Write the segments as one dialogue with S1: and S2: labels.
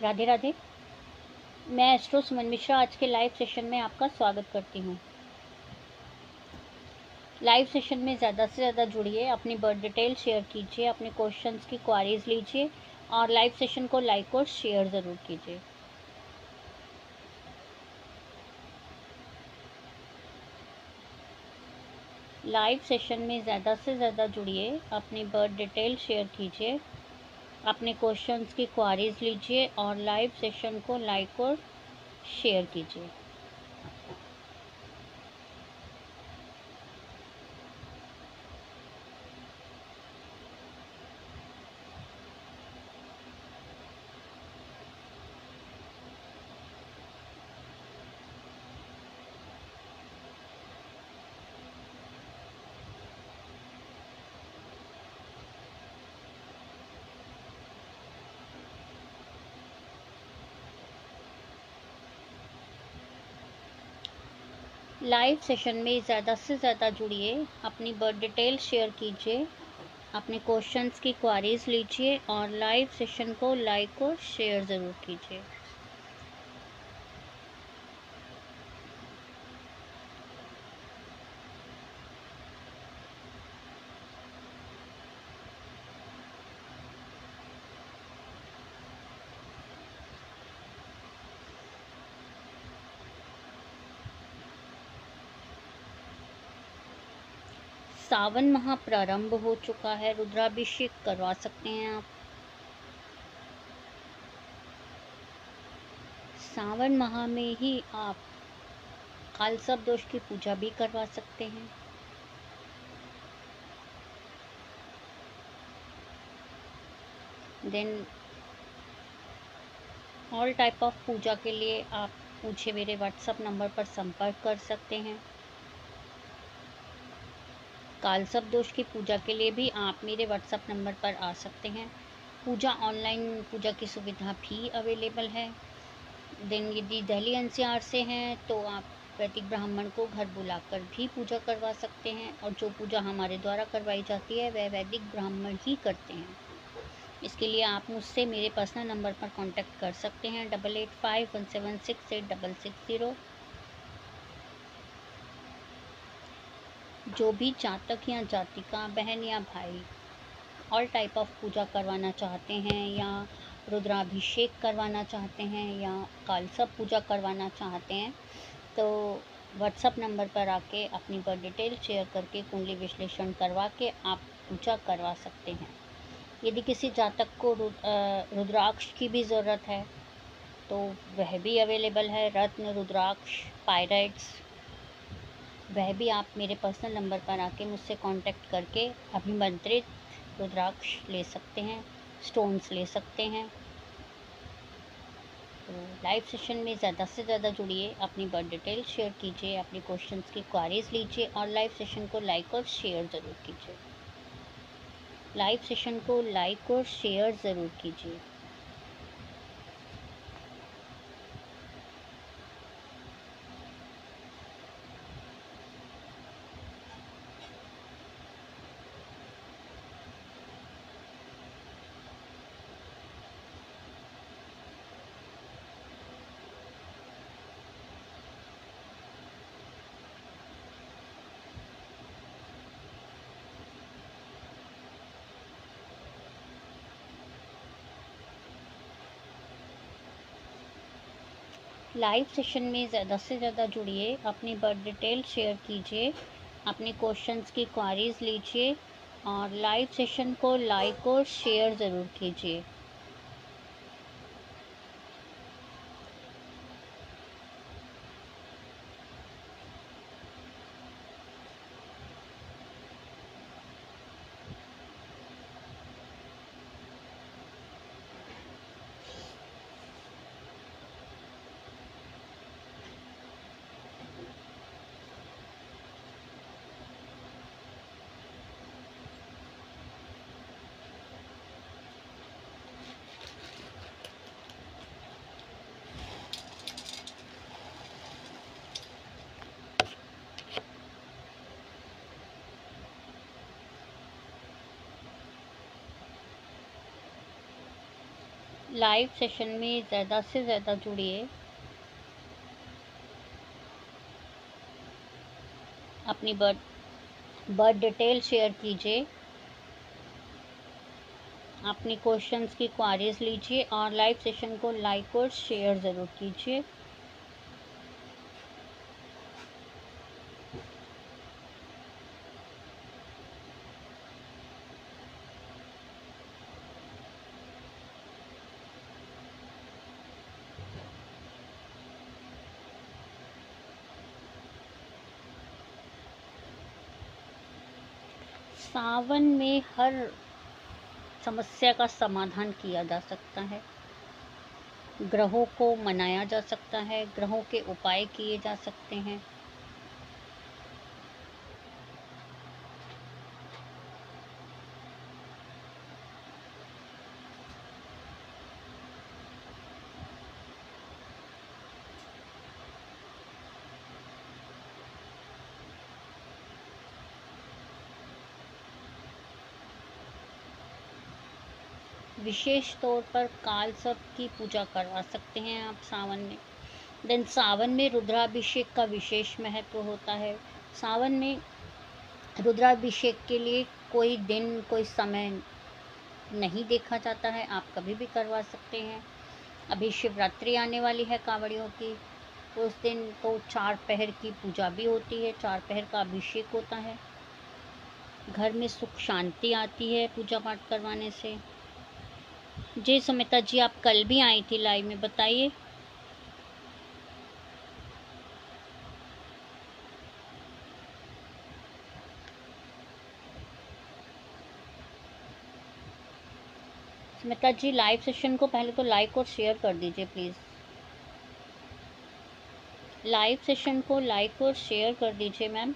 S1: राधे राधे। मैं एस्ट्रो सुमन मिश्रा आज के लाइव सेशन में आपका स्वागत करती हूँ। लाइव सेशन में ज़्यादा से ज़्यादा जुड़िए, अपनी बर्थ डिटेल शेयर कीजिए, अपने क्वेश्चंस की क्वारीज लीजिए और लाइव सेशन को लाइक और शेयर ज़रूर कीजिए। लाइव सेशन में ज़्यादा से ज़्यादा जुड़िए, अपनी बर्थ डिटेल शेयर कीजिए, अपने क्वेश्चंस की क्वारीज लीजिए और लाइव सेशन को लाइक और शेयर कीजिए। लाइव सेशन में ज़्यादा से ज़्यादा जुड़िए, अपनी बर्थ डिटेल शेयर कीजिए, अपने क्वेश्चंस की क्वारीज लीजिए और लाइव सेशन को लाइक और शेयर ज़रूर कीजिए। सावन माह प्रारंभ हो चुका है, रुद्राभिषेक करवा सकते हैं आप। सावन माह में ही आप कालसर्प दोष की पूजा भी करवा सकते हैं। देन ऑल टाइप ऑफ पूजा के लिए आप मुझे मेरे व्हाट्सएप नंबर पर संपर्क कर सकते हैं। कालसर्प दोष की पूजा के लिए भी आप मेरे व्हाट्सएप नंबर पर आ सकते हैं। पूजा ऑनलाइन पूजा की सुविधा भी अवेलेबल है। देन यदि दिल्ली एनसीआर से हैं तो आप वैदिक ब्राह्मण को घर बुलाकर भी पूजा करवा सकते हैं और जो पूजा हमारे द्वारा करवाई जाती है वह वैदिक ब्राह्मण ही करते हैं। इसके लिए आप मुझसे मेरे पर्सनल नंबर पर कांटेक्ट कर सकते हैं 8851768660। जो भी जातक या जातिका बहन या भाई ऑल टाइप ऑफ पूजा करवाना चाहते हैं या रुद्राभिषेक करवाना चाहते हैं या कालसर्प पूजा करवाना चाहते हैं तो व्हाट्सएप नंबर पर आके अपनी बर्थ डिटेल शेयर करके कुंडली विश्लेषण करवा के आप पूजा करवा सकते हैं। यदि किसी जातक को रुद्राक्ष की भी ज़रूरत है तो वह भी अवेलेबल है। रत्न, रुद्राक्ष, पायराइट्स, वह भी आप मेरे पर्सनल नंबर पर आके मुझसे कांटेक्ट करके अभिमंत्रित रुद्राक्ष ले सकते हैं, स्टोन्स ले सकते हैं। तो लाइव सेशन में ज़्यादा से ज़्यादा जुड़िए, अपनी बर्थ डिटेल शेयर कीजिए, अपनी क्वेश्चंस की क्वारीज लीजिए और लाइव सेशन को लाइक और शेयर ज़रूर कीजिए। लाइव सेशन को लाइक और शेयर ज़रूर कीजिए। लाइव सेशन में ज़्यादा से ज़्यादा जुड़िए, अपनी बर्थ डिटेल शेयर कीजिए, अपने क्वेश्चंस की क्वारीज लीजिए और लाइव सेशन को लाइक और शेयर ज़रूर कीजिए। लाइव सेशन में ज़्यादा से ज़्यादा जुड़िए, अपनी बर्थ डिटेल शेयर कीजिए, अपनी क्वेश्चंस की क्वारीज लीजिए और लाइव सेशन को लाइक और शेयर ज़रूर कीजिए। सावन में हर समस्या का समाधान किया जा सकता है, ग्रहों को मनाया जा सकता है, ग्रहों के उपाय किए जा सकते हैं। विशेष तौर पर काल सर्प की पूजा करवा सकते हैं आप सावन में। देन सावन में रुद्राभिषेक का विशेष महत्व होता है। सावन में रुद्राभिषेक के लिए कोई दिन कोई समय नहीं देखा जाता है, आप कभी भी करवा सकते हैं। अभी शिवरात्रि आने वाली है कांवड़ियों की, उस दिन तो 4 पहर की पूजा भी होती है, 4 पहर का अभिषेक होता है। घर में सुख शांति आती है पूजा पाठ करवाने से। जी सुमिता जी, आप कल भी आई थी लाइव में, बताइए। सुमिता जी, लाइव सेशन को पहले तो लाइक और शेयर कर दीजिए प्लीज़। लाइव सेशन को लाइक और शेयर कर दीजिए मैम।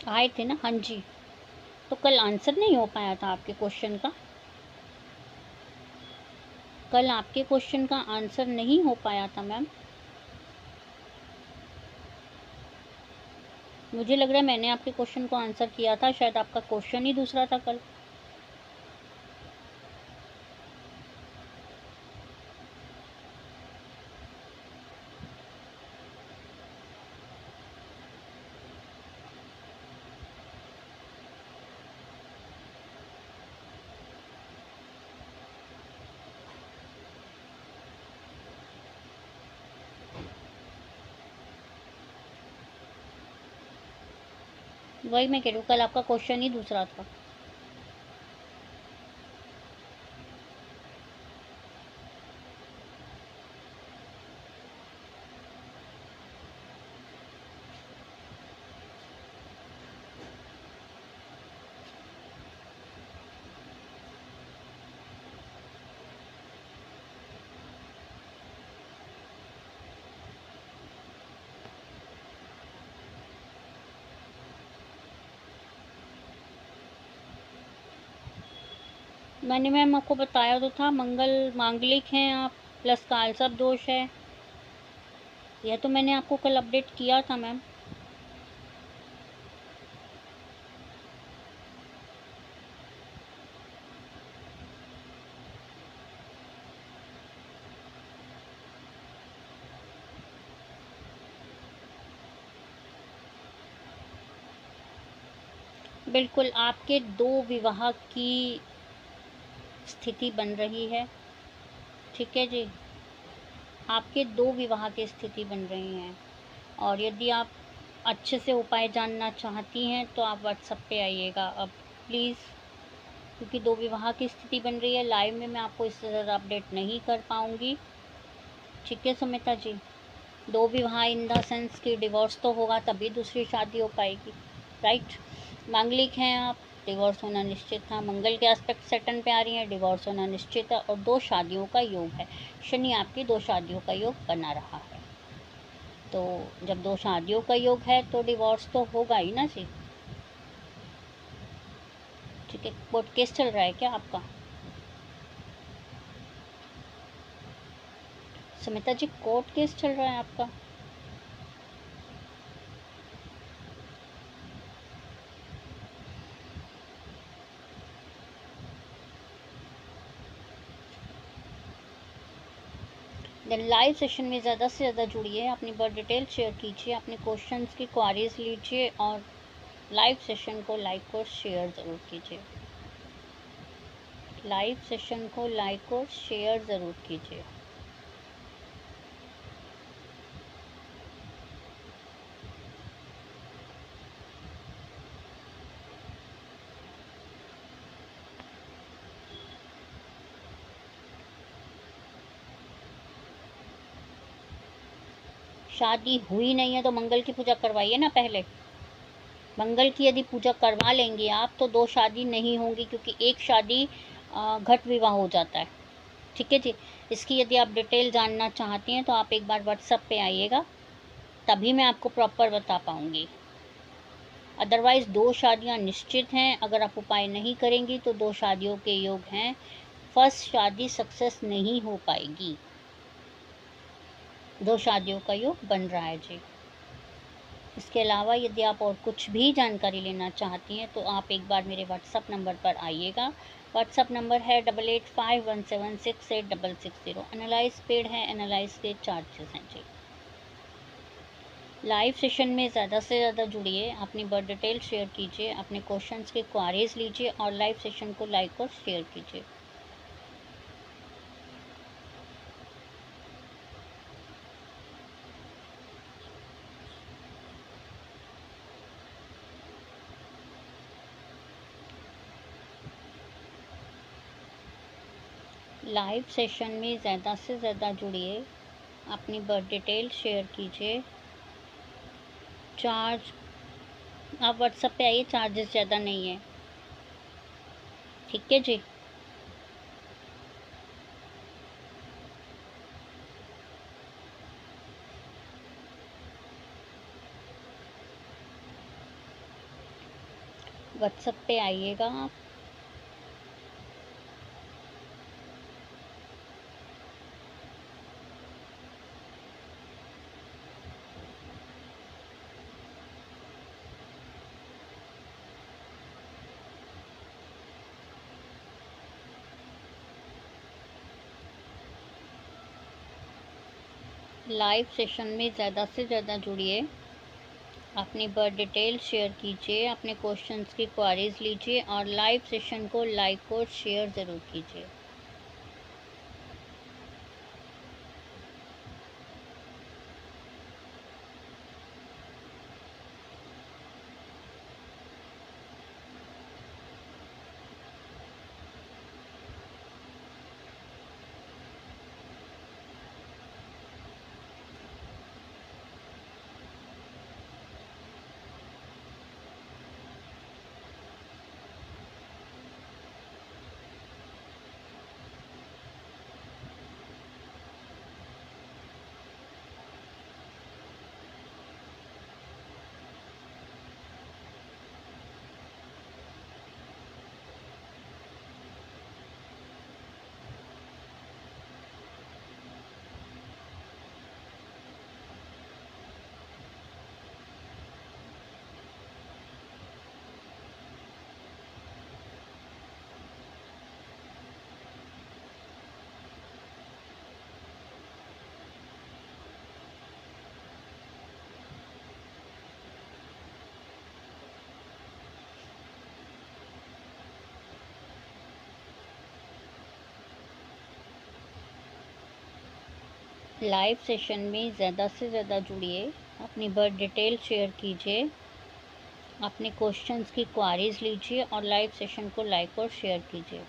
S1: आए थे ना? हाँ जी। तो कल आंसर नहीं हो पाया था आपके क्वेश्चन का? कल आपके क्वेश्चन का आंसर नहीं हो पाया था मैम? मुझे लग रहा है मैंने आपके क्वेश्चन को आंसर किया था, शायद आपका क्वेश्चन ही दूसरा था कल। वही मैं कह रही हूँ, कल आपका क्वेश्चन ही दूसरा था। मैंने मैम आपको बताया तो था, मंगल मांगलिक हैं आप, प्लस कालसर्प दोष है। यह तो मैंने आपको कल अपडेट किया था मैम। बिल्कुल, आपके 2 विवाह की स्थिति बन रही है, ठीक है जी। आपके 2 विवाह की स्थिति बन रही हैं, और यदि आप अच्छे से उपाय जानना चाहती हैं तो आप व्हाट्सएप पे आइएगा अब प्लीज़, क्योंकि 2 विवाह की स्थिति बन रही है। लाइव में मैं आपको इससे ज़्यादा अपडेट नहीं कर पाऊँगी, ठीक है सुमिता जी। 2 विवाह इन द सेंस कि डिवोर्स तो होगा तभी दूसरी शादी हो पाएगी, राइट। मांगलिक हैं आप, डिवोर्स होना निश्चित था। मंगल के एस्पेक्ट सेटन पे आ रही हैं, डिवोर्स होना निश्चित है। और 2 शादियों का योग है, शनि आपकी 2 शादियों का योग बना रहा है। तो जब 2 शादियों का योग है तो डिवोर्स तो होगा ही ना जी, ठीक है। कोर्ट केस चल रहा है क्या आपका? सुमिता जी, कोर्ट केस चल रहा है आपका? देन लाइव सेशन में ज़्यादा से ज़्यादा जुड़िए, अपनी बर्थ डिटेल शेयर कीजिए, अपने क्वेश्चंस की क्वारीज लीजिए और लाइव सेशन को लाइक और शेयर ज़रूर कीजिए। लाइव सेशन को लाइक और शेयर ज़रूर कीजिए। शादी हुई नहीं है तो मंगल की पूजा करवाइए ना पहले। मंगल की यदि पूजा करवा लेंगे आप तो 2 शादी नहीं होंगी, क्योंकि एक शादी घट विवाह हो जाता है। ठीक है जी। इसकी यदि आप डिटेल जानना चाहती हैं तो आप एक बार व्हाट्सएप पे आइएगा, तभी मैं आपको प्रॉपर बता पाऊँगी। अदरवाइज़ 2 शादियाँ निश्चित हैं। अगर आप उपाय नहीं करेंगी तो 2 शादियों के योग हैं। फर्स्ट शादी सक्सेस नहीं हो पाएगी। 2 शादियों का योग बन रहा है जी। इसके अलावा यदि आप और कुछ भी जानकारी लेना चाहती हैं तो आप एक बार मेरे व्हाट्सएप नंबर पर आइएगा। व्हाट्सएप नंबर है 8851768660। एनालाइज पेड है, एनालाइज के चार्जेस हैं जी। लाइव सेशन में ज़्यादा से ज़्यादा जुड़िए, अपनी बर्थ डिटेल शेयर कीजिए, अपने क्वेश्चंस के क्वारीज लीजिए और लाइव सेशन को लाइक और शेयर कीजिए। लाइव सेशन में ज़्यादा से ज़्यादा जुड़िए, अपनी बर्थ डिटेल शेयर कीजिए। चार्ज आप व्हाट्सएप पे आइए, चार्जेस ज़्यादा नहीं है। ठीक है जी। व्हाट्सएप पे आइएगा आप। लाइव सेशन में ज़्यादा से ज़्यादा जुड़िए, अपनी बर्थ डिटेल शेयर कीजिए, अपने क्वेश्चंस की क्वारीज लीजिए और लाइव सेशन को लाइक और शेयर ज़रूर कीजिए। लाइव सेशन में ज़्यादा से ज़्यादा जुड़िए, अपनी बर्थ डिटेल शेयर कीजिए, अपने क्वेश्चंस की क्वारीज लीजिए और लाइव सेशन को लाइक और शेयर कीजिए।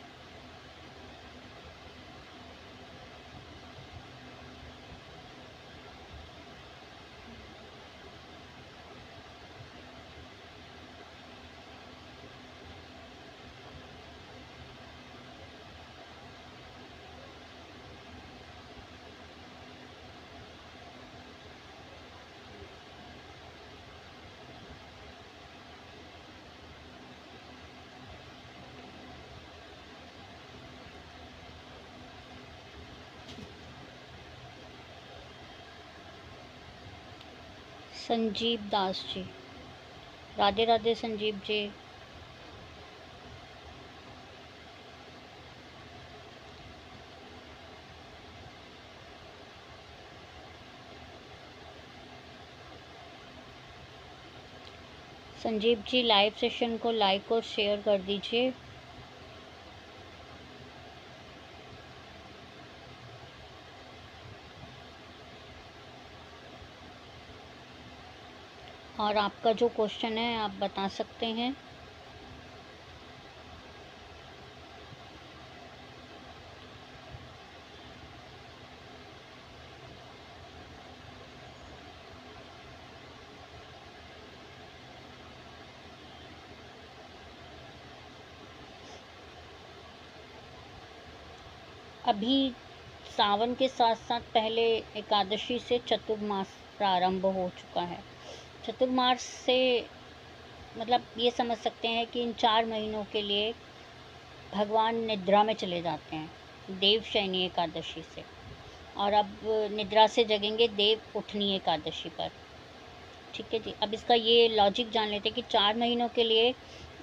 S1: संजीव दास जी, राधे राधे संजीव जी। संजीव जी लाइव सेशन को लाइक और शेयर कर दीजिए। और आपका जो क्वेश्चन है आप बता सकते हैं। अभी सावन के साथ साथ पहले एकादशी से चतुर्मास प्रारंभ हो चुका है। चतुर्मास से मतलब ये समझ सकते हैं कि इन 4 महीनों के लिए भगवान निद्रा में चले जाते हैं देवशयनी एकादशी से, और अब निद्रा से जगेंगे देव उठनी एकादशी पर। ठीक है जी। अब इसका ये लॉजिक जान लेते हैं कि 4 महीनों के लिए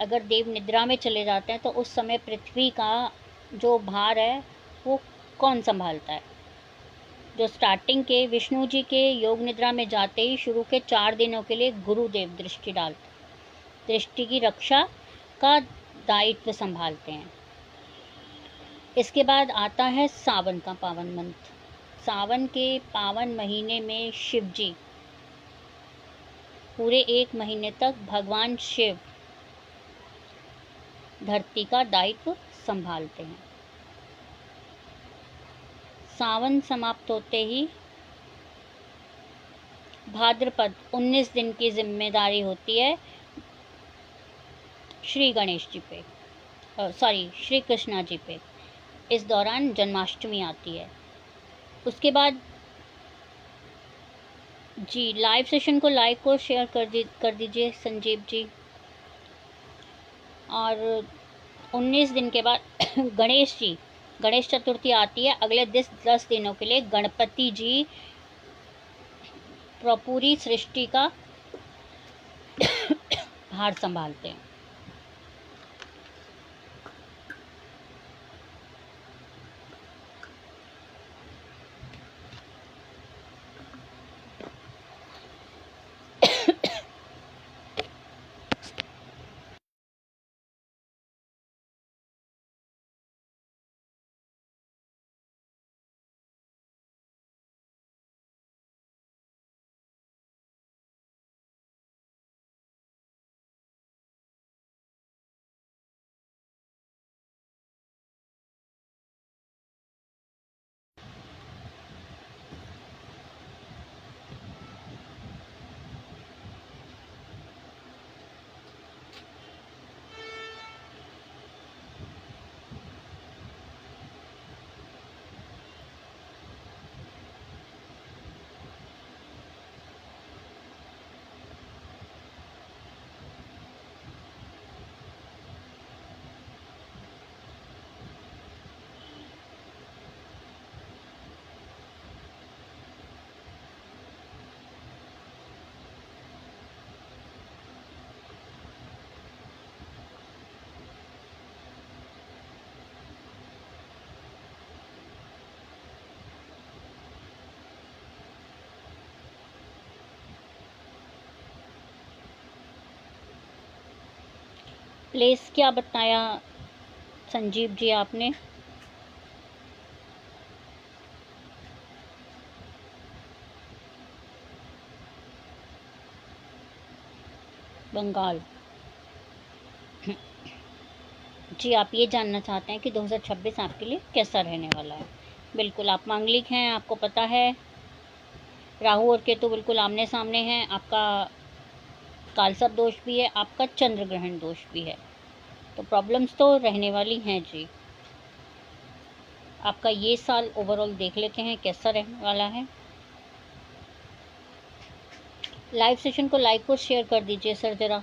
S1: अगर देव निद्रा में चले जाते हैं तो उस समय पृथ्वी का जो भार है वो कौन संभालता है। जो स्टार्टिंग के विष्णु जी के योग निद्रा में जाते ही शुरू के 4 दिनों के लिए गुरुदेव दृष्टि डालते हैं, दृष्टि की रक्षा का दायित्व संभालते हैं। इसके बाद आता है सावन का पावन मंथ। सावन के पावन महीने में शिव जी पूरे 1 महीने तक भगवान शिव धरती का दायित्व संभालते हैं। सावन समाप्त होते ही भाद्रपद 19 दिन की जिम्मेदारी होती है श्री गणेश जी पे, श्री कृष्णा जी पे। इस दौरान जन्माष्टमी आती है। उसके बाद जी लाइव सेशन को लाइक और शेयर कर दीजिए संजीव जी। और 19 दिन के बाद गणेश चतुर्थी आती है। अगले 10 दिनों के लिए गणपति जी पूरी सृष्टि का भार संभालते हैं। प्लेस क्या बताया संजीव जी आपने? बंगाल। जी आप ये जानना चाहते हैं कि 2026 आपके लिए कैसा रहने वाला है। बिल्कुल आप मांगलिक हैं, आपको पता है राहु और केतु बिल्कुल आमने सामने हैं। आपका कालसर्प दोष भी है, आपका चंद्र ग्रहण दोष भी है, तो प्रॉब्लम्स तो रहने वाली हैं जी। आपका ये साल ओवरऑल देख लेते हैं कैसा रहने वाला है। लाइव सेशन को लाइक और शेयर कर दीजिए सर ज़रा।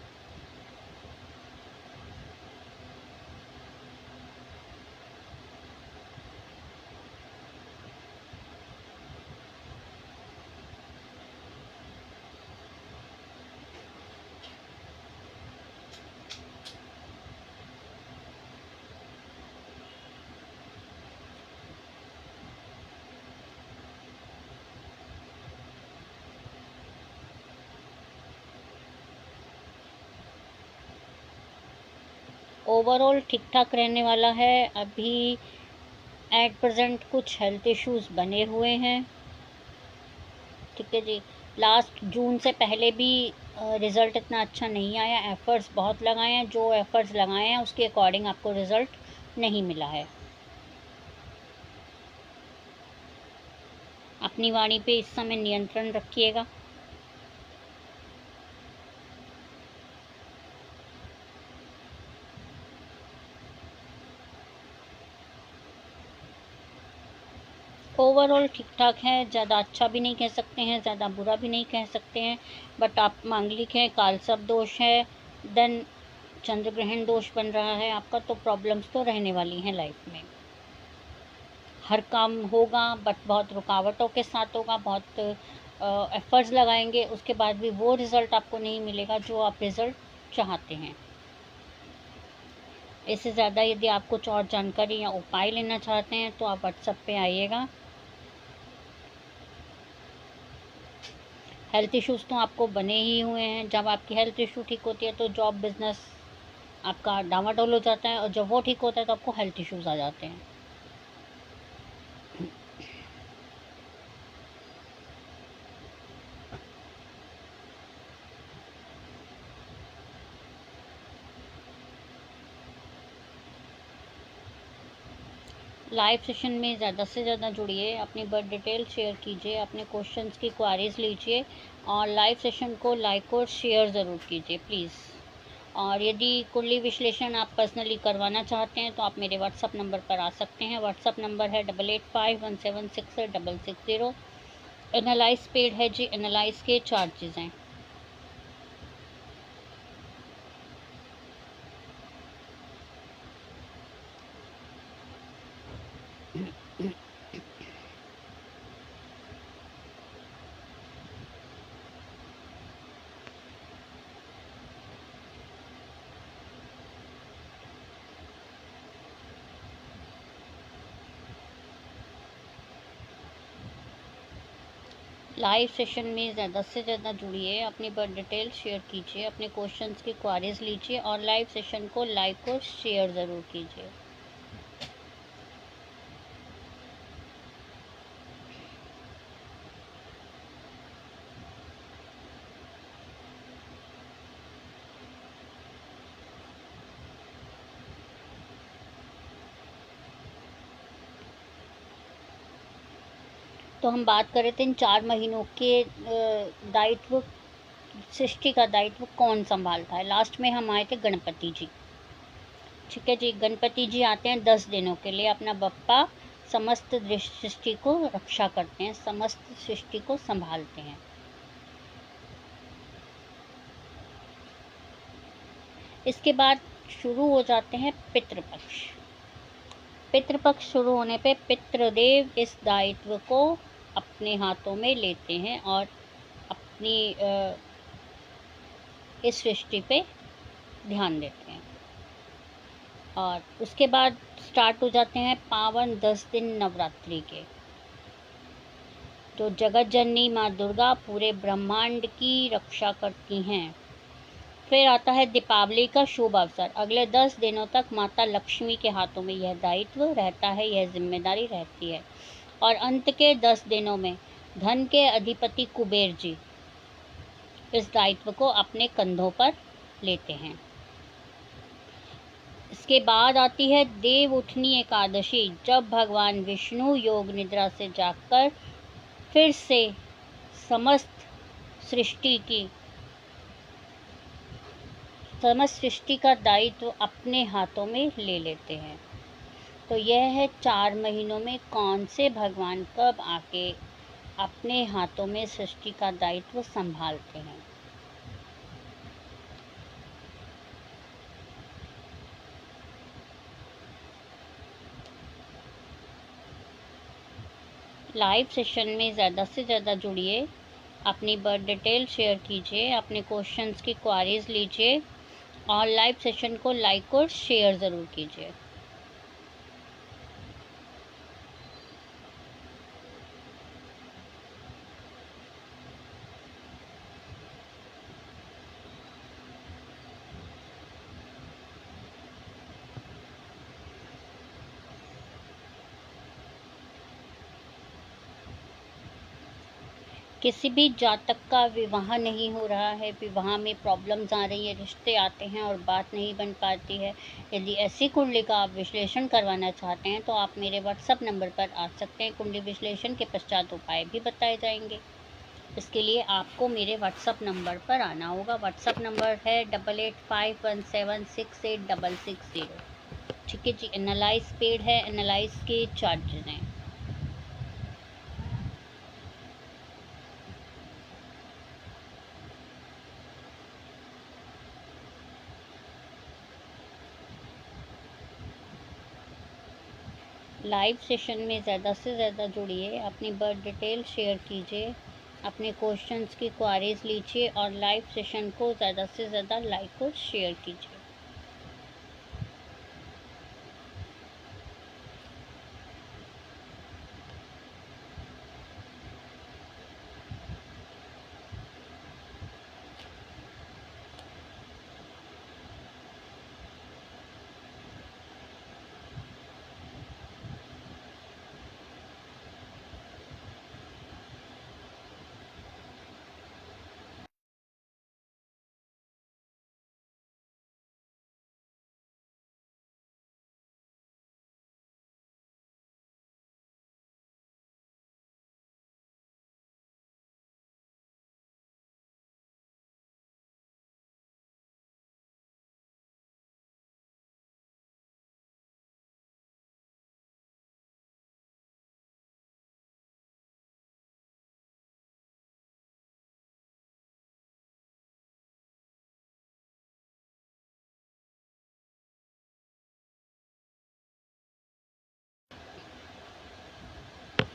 S1: ओवरऑल ठीक ठाक रहने वाला है। अभी एट प्रेजेंट कुछ हेल्थ इश्यूज़ बने हुए हैं, ठीक है जी। लास्ट जून से पहले भी रिज़ल्ट इतना अच्छा नहीं आया। एफ़र्ट्स बहुत लगाए हैं, जो एफ़र्ट्स लगाए हैं उसके अकॉर्डिंग आपको रिज़ल्ट नहीं मिला है। अपनी वाणी पे इस समय नियंत्रण रखिएगा। ओवरऑल ठीक ठाक है, ज़्यादा अच्छा भी नहीं कह सकते हैं, ज़्यादा बुरा भी नहीं कह सकते हैं। बट आप मांगलिक हैं, कालसर्प दोष है, देन चंद्र ग्रहण दोष बन रहा है आपका, तो प्रॉब्लम्स तो रहने वाली हैं लाइफ में। हर काम होगा बट बहुत रुकावटों के साथ होगा, बहुत एफर्ट्स लगाएंगे, उसके बाद भी वो रिज़ल्ट आपको नहीं मिलेगा जो आप रिज़ल्ट चाहते हैं। इससे ज़्यादा यदि आप कुछ और जानकारी या उपाय लेना चाहते हैं तो आप व्हाट्सएप पे आइएगा। हेल्थ इश्यूज़ तो आपको बने ही हुए हैं। जब आपकी हेल्थ इशू ठीक होती है तो जॉब बिज़नेस आपका डामाडोल हो जाता है, और जब वो ठीक होता है तो आपको हेल्थ इश्यूज़ आ जाते हैं। लाइव सेशन में ज़्यादा से ज़्यादा जुड़िए, अपनी बर्थ डिटेल शेयर कीजिए, अपने क्वेश्चंस की क्वारीज लीजिए, और लाइव सेशन को लाइक और शेयर ज़रूर कीजिए प्लीज़। और यदि कुंडली विश्लेषण आप पर्सनली करवाना चाहते हैं तो आप मेरे व्हाट्सअप नंबर पर आ सकते हैं। व्हाट्सअप नंबर है 8851766600। एनालाइज पेड है जी, एनालाइज के चार्जेस हैं। लाइव सेशन में ज़्यादा से ज़्यादा जुड़िए, अपनी बर्थ डिटेल शेयर कीजिए, अपने क्वेश्चंस की क्वारीज लीजिए, और लाइव सेशन को लाइक और शेयर ज़रूर कीजिए। तो हम बात कर रहे थे इन 4 महीनों के दायित्व, सृष्टि का दायित्व कौन संभालता है। लास्ट में हम आए थे गणपति जी, ठीक है जी। गणपति जी आते हैं 10 दिनों के लिए, अपना बप्पा समस्त सृष्टि को रक्षा करते हैं, समस्त सृष्टि को संभालते हैं। इसके बाद शुरू हो जाते हैं पितृपक्ष। पितृपक्ष शुरू होने पे पितृदेव इस दायित्व को अपने हाथों में लेते हैं और अपनी इस सृष्टि पे ध्यान देते हैं। और उसके बाद स्टार्ट हो जाते हैं पावन 10 दिन नवरात्रि के, जो जगत जननी माँ दुर्गा पूरे ब्रह्मांड की रक्षा करती हैं। फिर आता है दीपावली का शुभ अवसर। अगले 10 दिनों तक माता लक्ष्मी के हाथों में यह दायित्व रहता है, यह जिम्मेदारी रहती है। और अंत के 10 दिनों में धन के अधिपति कुबेर जी इस दायित्व को अपने कंधों पर लेते हैं। इसके बाद आती है देव उठनी एकादशी, जब भगवान विष्णु योग निद्रा से जागकर फिर से समस्त सृष्टि की समस्त सृष्टि का दायित्व अपने हाथों में ले लेते हैं। तो यह है 4 महीनों में कौन से भगवान कब आके अपने हाथों में सृष्टि का दायित्व संभालते हैं। लाइव सेशन में ज़्यादा से ज़्यादा जुड़िए, अपनी बर्थ डिटेल शेयर कीजिए, अपने क्वेश्चंस की क्वारीज लीजिए, और लाइव सेशन को लाइक और शेयर ज़रूर कीजिए। किसी भी जातक का विवाह नहीं हो रहा है, विवाह में प्रॉब्लम्स आ रही है, रिश्ते आते हैं और बात नहीं बन पाती है। यदि ऐसी कुंडली का आप विश्लेषण करवाना चाहते हैं तो आप मेरे व्हाट्सएप नंबर पर आ सकते हैं। कुंडली विश्लेषण के पश्चात उपाय भी बताए जाएंगे। इसके लिए आपको मेरे व्हाट्सएप नंबर पर आना होगा। व्हाट्सएप नंबर है 8851768660। ठीक है जी। एनालाइज पेड है, एनालाइज के चार्जेस हैं। लाइव सेशन में ज़्यादा से ज़्यादा जुड़िए, अपनी बर्थ डिटेल शेयर कीजिए, अपने क्वेश्चंस की क्वारीज लीजिए और लाइव सेशन को ज़्यादा से ज़्यादा लाइक और शेयर कीजिए।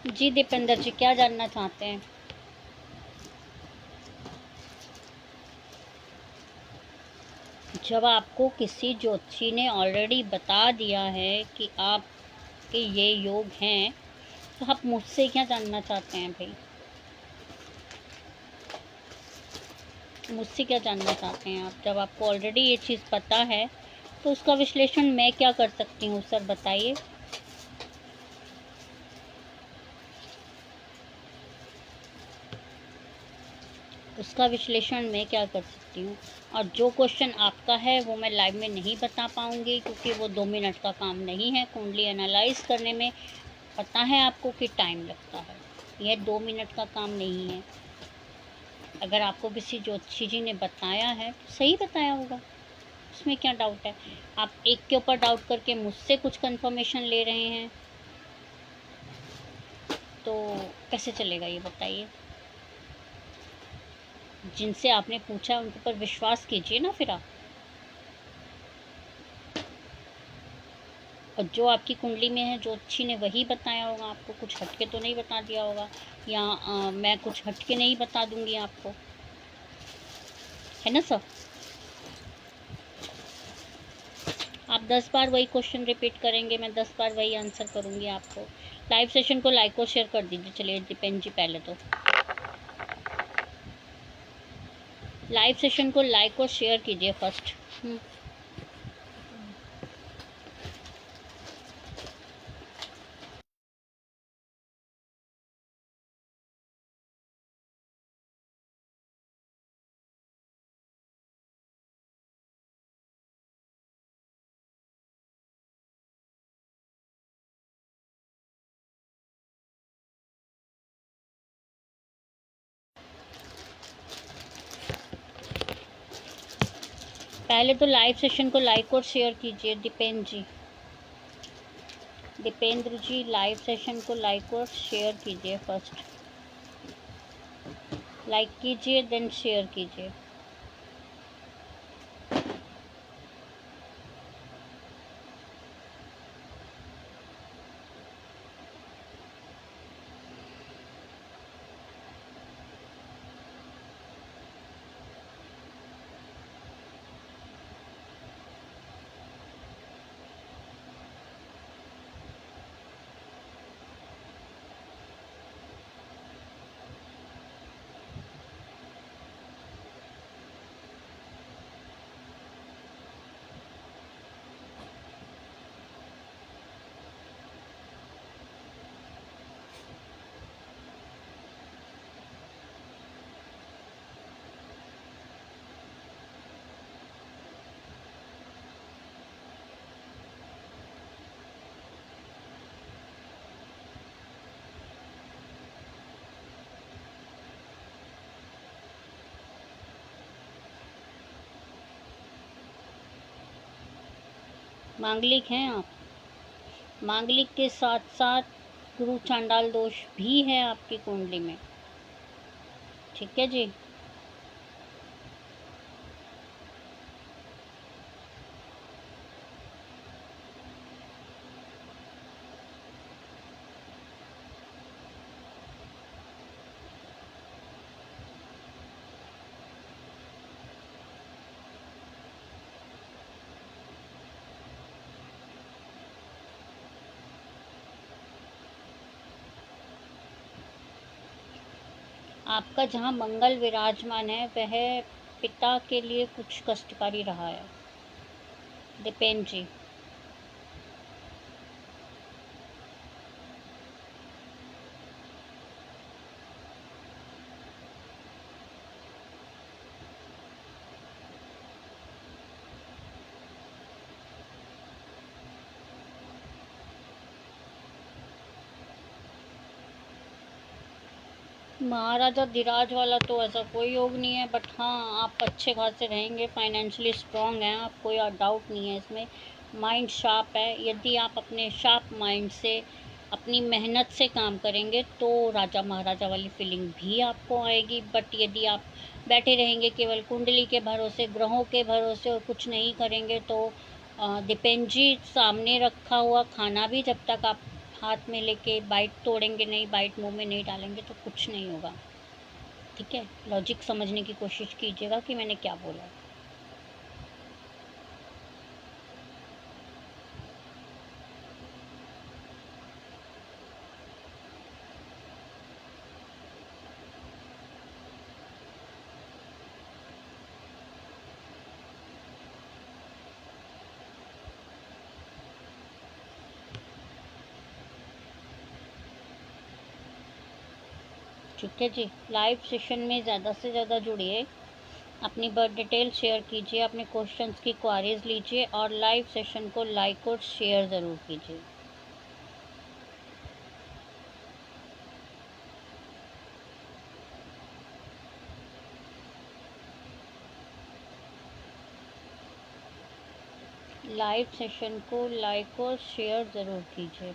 S1: जी दीपेंद्र जी, क्या जानना चाहते हैं? जब आपको किसी ज्योतिषी ने ऑलरेडी बता दिया है कि आपके ये योग हैं, तो आप मुझसे क्या जानना चाहते हैं भाई? मुझसे क्या जानना चाहते हैं आप? जब आपको ऑलरेडी ये चीज़ पता है तो उसका विश्लेषण मैं क्या कर सकती हूँ सर, बताइए। उसका विश्लेषण मैं क्या कर सकती हूँ? और जो क्वेश्चन आपका है वो मैं लाइव में नहीं बता पाऊँगी, क्योंकि वो 2 मिनट का काम नहीं है। कुंडली एनालाइज करने में पता है आपको कि टाइम लगता है, यह 2 मिनट का काम नहीं है। अगर आपको किसी ज्योतिषी जी ने बताया है तो सही बताया होगा, उसमें क्या डाउट है? आप एक के ऊपर डाउट करके मुझसे कुछ कंफर्मेशन ले रहे हैं, तो कैसे चलेगा ये बताइए। जिनसे आपने पूछा उनके ऊपर विश्वास कीजिए ना फिर आप। और जो आपकी कुंडली में है, ज्योतिषी ने वही बताया होगा आपको, कुछ हटके तो नहीं बता दिया होगा, या मैं कुछ हटके नहीं बता दूंगी आपको, है ना सर? आप 10 बार वही क्वेश्चन रिपीट करेंगे, मैं 10 बार वही आंसर करूंगी आपको। लाइव सेशन को लाइक और शेयर कर दीजिए। चलिए दीपेन जी, पहले तो लाइव सेशन को लाइक और शेयर कीजिए फर्स्ट। पहले तो लाइव सेशन को लाइक और शेयर कीजिए दीपेंद्र जी। दीपेंद्र जी, लाइव सेशन को लाइक और शेयर कीजिए फर्स्ट। लाइक कीजिए देन शेयर कीजिए। मांगलिक हैं आप। मांगलिक के साथ साथ गुरु चांडाल दोष भी है आपकी कुंडली में। ठीक है जी। आपका जहाँ मंगल विराजमान है वह पिता के लिए कुछ कष्टकारी रहा है। दीपेन जी, महाराजा धीराज वाला तो ऐसा कोई योग नहीं है, बट हाँ आप अच्छे खासे रहेंगे, फाइनेंशियली स्ट्रांग हैं आप, कोई डाउट नहीं है इसमें। माइंड शार्प है, यदि आप अपने शार्प माइंड से अपनी मेहनत से काम करेंगे तो राजा महाराजा वाली फीलिंग भी आपको आएगी। बट यदि आप बैठे रहेंगे केवल कुंडली के भरोसे, ग्रहों के भरोसे और कुछ नहीं करेंगे तो दीपेन जी, सामने रखा हुआ खाना भी जब तक आप हाथ में लेके बाइट तोड़ेंगे नहीं, बाइट मुंह में नहीं डालेंगे तो कुछ नहीं होगा। ठीक है, लॉजिक समझने की कोशिश कीजिएगा कि मैंने क्या बोला। ठीक है जी, लाइव सेशन में ज़्यादा से ज़्यादा जुड़िए, अपनी बर्थ डिटेल शेयर कीजिए, अपने क्वेश्चंस की क्वारीज लीजिए और लाइव सेशन को लाइक और शेयर ज़रूर कीजिए। लाइव सेशन को लाइक और शेयर ज़रूर कीजिए।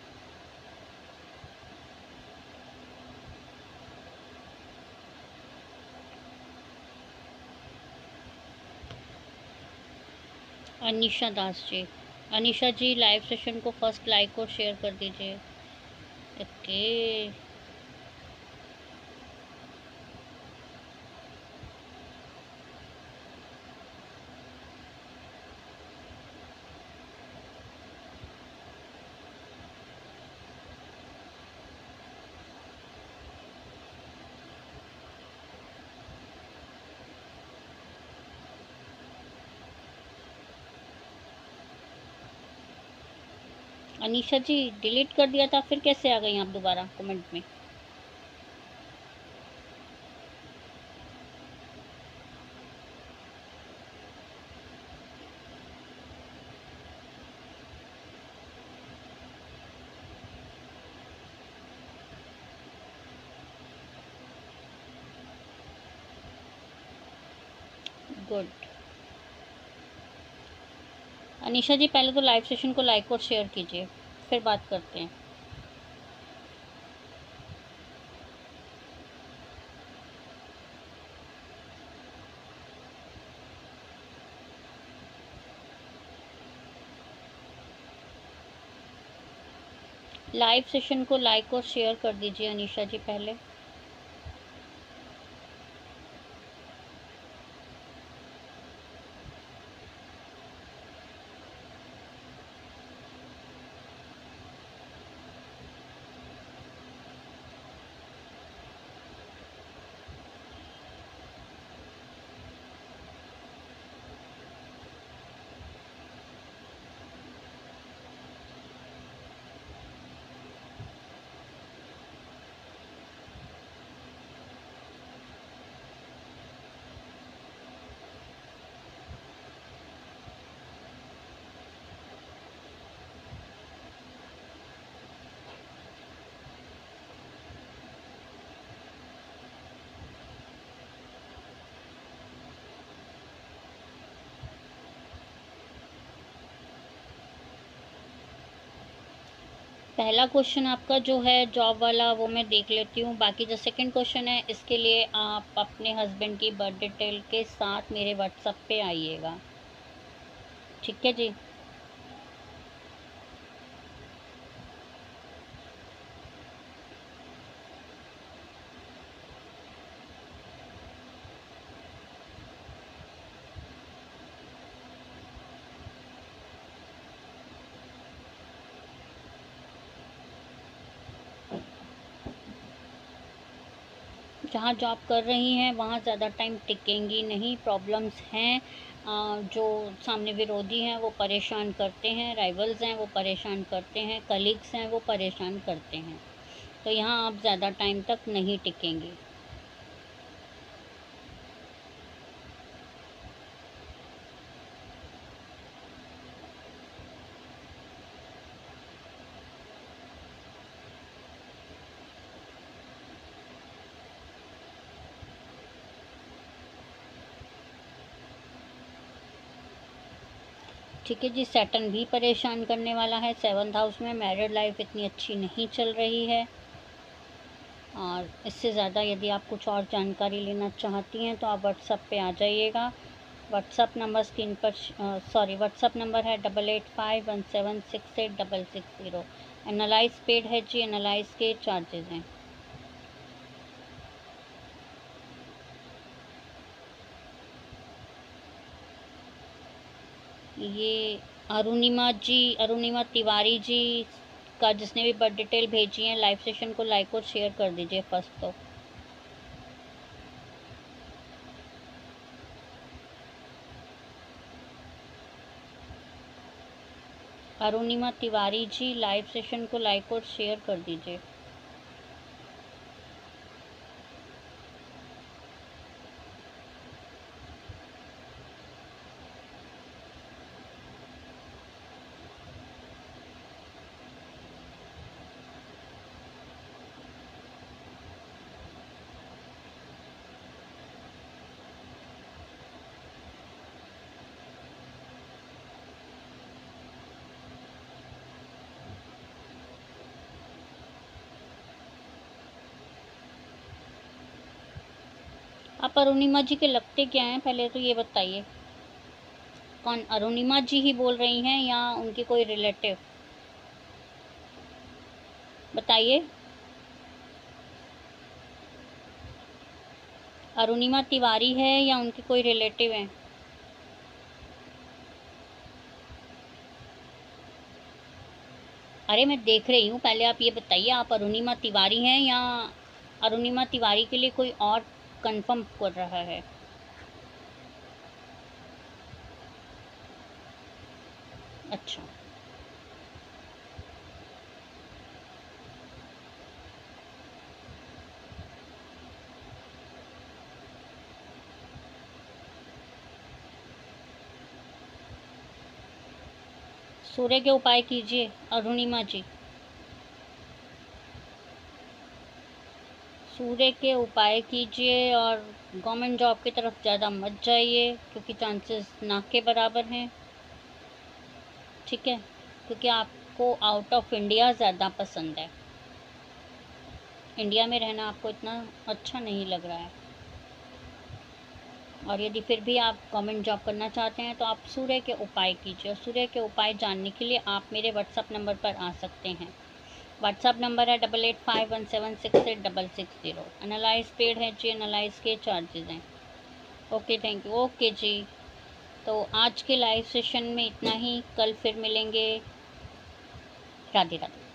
S1: अनीशा दास जी, अनीशा जी लाइव सेशन को फर्स्ट लाइक और शेयर कर दीजिए। ओके। अनीशा जी, डिलीट कर दिया था फिर कैसे आ गई आप दोबारा कमेंट में? गुड। अनीशा जी, पहले तो लाइव सेशन को लाइक और शेयर कीजिए, फिर बात करते हैं। लाइव सेशन को लाइक और शेयर कर दीजिए अनीशा जी पहले। पहला क्वेश्चन आपका जो है जॉब वाला वो मैं देख लेती हूँ। बाकी जो सेकंड क्वेश्चन है इसके लिए आप अपने हस्बैंड की बर्थ डिटेल के साथ मेरे व्हाट्सएप पे आइएगा। ठीक है जी। जहाँ जॉब कर रही हैं वहाँ ज़्यादा टाइम टिकेंगी नहीं। प्रॉब्लम्स हैं, जो सामने विरोधी हैं वो परेशान करते हैं, राइवल्स हैं वो परेशान करते हैं, कलीग्स हैं वो परेशान करते हैं। तो यहाँ आप ज़्यादा टाइम तक नहीं टिकेंगी। ठीक है जी। सैटर्न भी परेशान करने वाला है 7th हाउस में। मैरिड लाइफ इतनी अच्छी नहीं चल रही है। और इससे ज़्यादा यदि आप कुछ और जानकारी लेना चाहती हैं तो आप व्हाट्सएप पे आ जाइएगा। व्हाट्सएप नंबर स्क्रीन पर व्हाट्सएप नंबर है 8851768660। एनालाइज पेड है जी। एनालाइज के चार्जेस हैं। ये अरुणिमा तिवारी जी का जिसने भी बर्थ डिटेल भेजी है, लाइव सेशन को लाइक और शेयर कर दीजिए फर्स्ट तो। अरुणिमा तिवारी जी लाइव सेशन को लाइक और शेयर कर दीजिए। आप अरुणिमा जी के लगते क्या हैं पहले तो ये बताइए। कौन अरुणिमा जी ही बोल रही हैं या उनके कोई रिलेटिव? बताइए। अरुणिमा तिवारी है या उनके कोई रिलेटिव हैं? अरे मैं देख रही हूँ, पहले आप ये बताइए आप अरुणिमा तिवारी हैं या अरुणिमा तिवारी के लिए कोई और कंफर्म कर रहा है? अच्छा। सूर्य के उपाय कीजिए अरुणिमा जी। सूर्य के उपाय कीजिए और गवर्नमेंट जॉब की तरफ ज़्यादा मत जाइए क्योंकि चांसेस ना के बराबर हैं। ठीक है, क्योंकि आपको आउट ऑफ इंडिया ज़्यादा पसंद है। इंडिया में रहना आपको इतना अच्छा नहीं लग रहा है। और यदि फिर भी आप गवर्नमेंट जॉब करना चाहते हैं तो आप सूर्य के उपाय कीजिए। और सूर्य के उपाय जानने के लिए आप मेरे व्हाट्सएप नंबर पर आ सकते हैं। व्हाट्सएप नंबर है 8851768660। एनालाइज पेड है जी। एनालाइज के चार्जेस हैं। Okay, thank you. ओके जी। तो आज के लाइव सेशन में इतना ही। कल फिर मिलेंगे। राधे राधे।